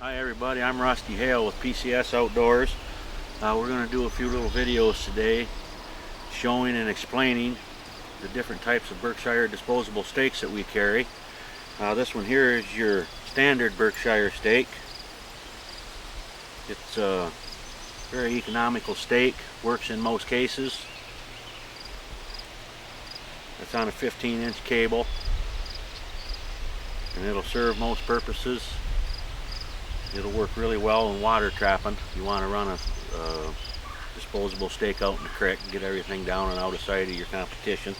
Hi everybody, I'm Rusty Hale with PCS Outdoors. We're going to do a few little videos today showing and explaining the different types of Berkshire disposable stakes that we carry. This one here is your standard Berkshire stake. It's a very economical stake, works in most cases. It's on a 15-inch cable and it'll serve most purposes. It'll work really well in water trapping. You want to run a disposable stake out in the creek and get everything down and out of sight of your competition.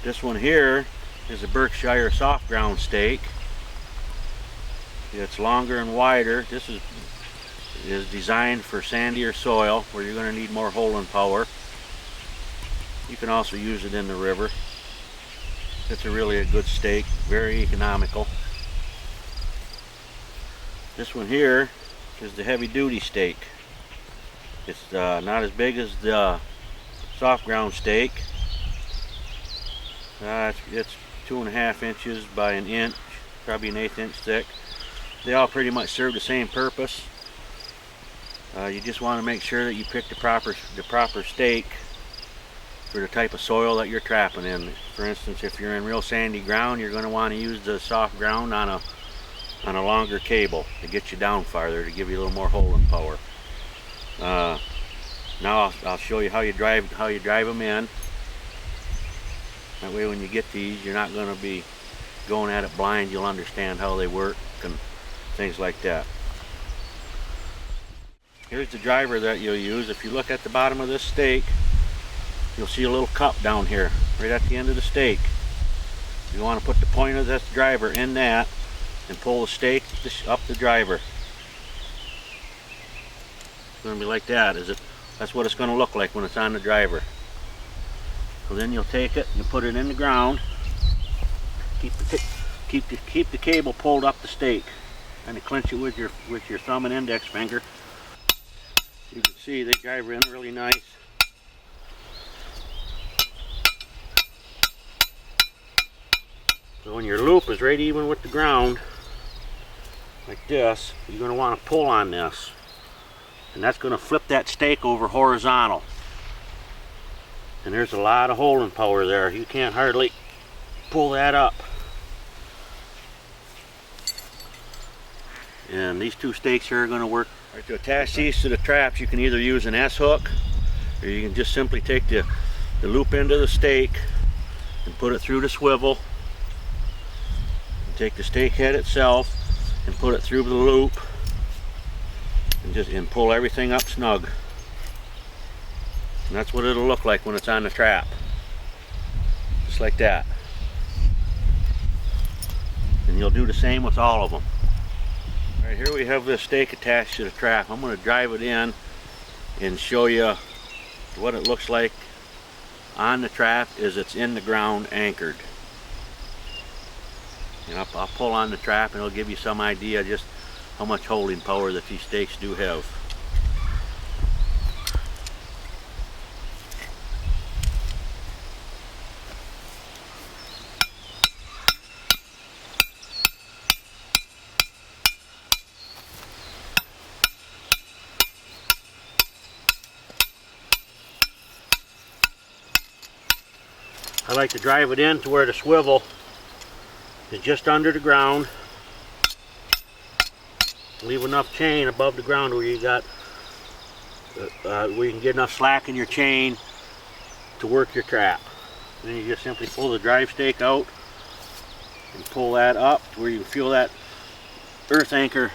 This one here is a Berkshire soft ground stake. It's longer and wider. This is designed for sandier soil where you're going to need more holding power. You can also use it in the river. It's really a good stake, very economical. This one here is the heavy duty stake. It's not as big as the soft ground stake. It's 2.5 inches by an inch, probably an 1/8 inch thick. They all pretty much serve the same purpose. You just want to make sure that you pick the proper stake for the type of soil that you're trapping in. For instance, if you're in real sandy ground, you're going to want to use the soft ground on a longer cable to get you down farther, to give you a little more holding power. Now I'll show you how you drive them in. That way when you get these, you're not going to be going at it blind. You'll understand how they work and things like that. Here's the driver that you'll use. If you look at the bottom of this stake, you'll see a little cup down here right at the end of the stake. You want to put the point of this driver in that and pull the stake up the driver. It's going to be like that. That's what it's going to look like when it's on the driver. So then you'll take it and put it in the ground. Keep the cable pulled up the stake, and clench it with your thumb and index finger. You can see they drive in really nice. So when your loop is right even with the ground, like this, you're going to want to pull on this. And that's going to flip that stake over horizontal. And there's a lot of holding power there. You can't hardly pull that up. And these two stakes here are going to work. Right, to attach these to the traps, you can either use an S-hook, or you can just simply take the loop end of the stake and put it through the swivel. Take the stake head itself and put it through the loop and pull everything up snug. And that's what it'll look like when it's on the trap. Just like that. And you'll do the same with all of them. Alright, here we have this stake attached to the trap. I'm going to drive it in and show you what it looks like on the trap as it's in the ground anchored. And I'll pull on the trap and it'll give you some idea just how much holding power that these stakes do have. I like to drive it in to where the swivel is just under the ground. Leave enough chain above the ground where you got where you can get enough slack in your chain to work your trap. And then you just simply pull the drive stake out and pull that up to where you can feel that earth anchor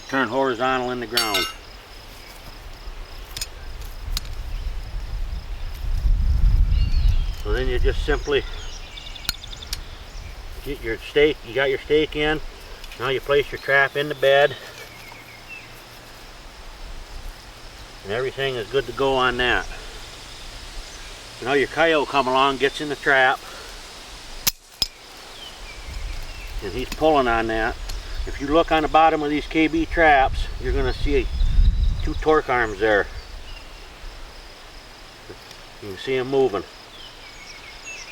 turn horizontal in the ground. So then you just simply get your stake, you got your stake in, now you place your trap in the bed and everything is good to go on that. So now your coyote come along, gets in the trap, and he's pulling on that. If you look on the bottom of these KB traps, you're going to see 2 torque arms there. You can see them moving.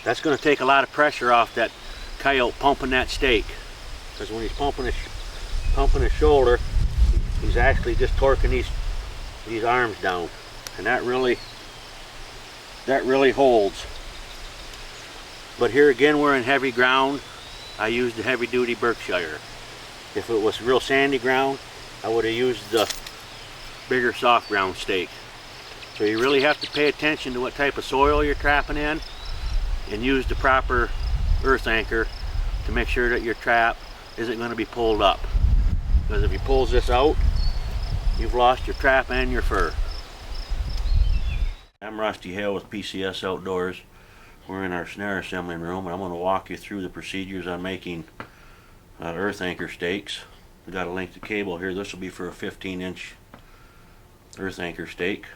That's going to take a lot of pressure off that coyote pumping that stake. because when he's pumping his shoulder, he's actually just torquing these arms down, and that really holds. But here again, we're in heavy ground. I used the heavy duty Berkshire. If it was real sandy ground, I would have used the bigger soft ground stake. So you really have to pay attention to what type of soil you're trapping in, and use the proper earth anchor to make sure that your trap isn't going to be pulled up. Because if he pulls this out, you've lost your trap and your fur. I'm Rusty Hale with PCS Outdoors. We're in our snare assembling room, and I'm going to walk you through the procedures on making earth anchor stakes. We got a length of cable here. This will be for a 15-inch earth anchor stake.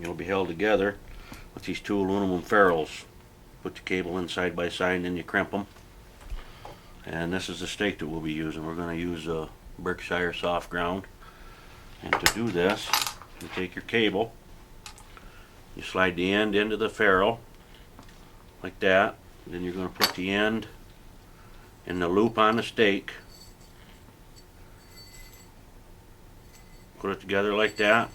It'll be held together with these two aluminum ferrules. Put the cable in side by side, and then you crimp them. And this is the stake that we'll be using. We're going to use a Berkshire soft ground. And to do this, you take your cable, you slide the end into the ferrule like that. Then you're going to put the end in the loop on the stake. Put it together like that.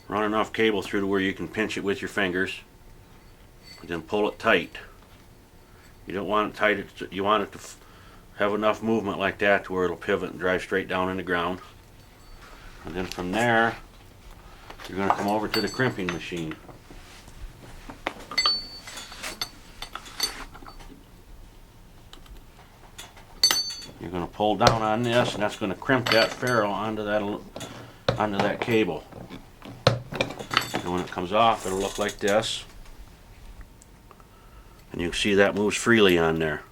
Run enough cable through to where you can pinch it with your fingers, and then pull it tight. You don't want it tight, you want it to have enough movement like that to where it'll pivot and drive straight down in the ground. And then from there, you're going to come over to the crimping machine. You're going to pull down on this, and that's going to crimp that ferrule onto that cable. And when it comes off, it'll look like this. And you can see that moves freely on there.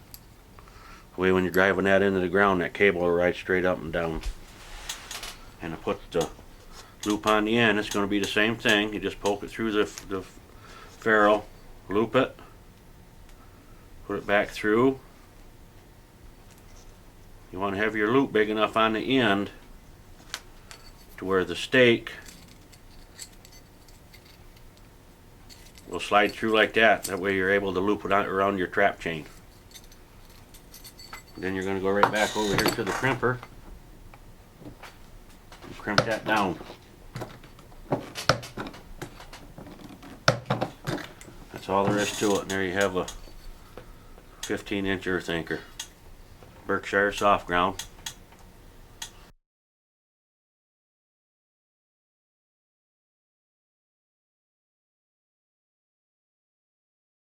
The way when you're driving that into the ground, that cable will ride straight up and down. And to put the loop on the end, it's going to be the same thing. You just poke it through the ferrule, loop it, put it back through. You want to have your loop big enough on the end to where the stake will slide through like that. That way you're able to loop it around your trap chain. And then you're going to go right back over here to the crimper and crimp that down. That's all there is to it. And there you have a 15-inch earth anchor. Berkshire soft ground.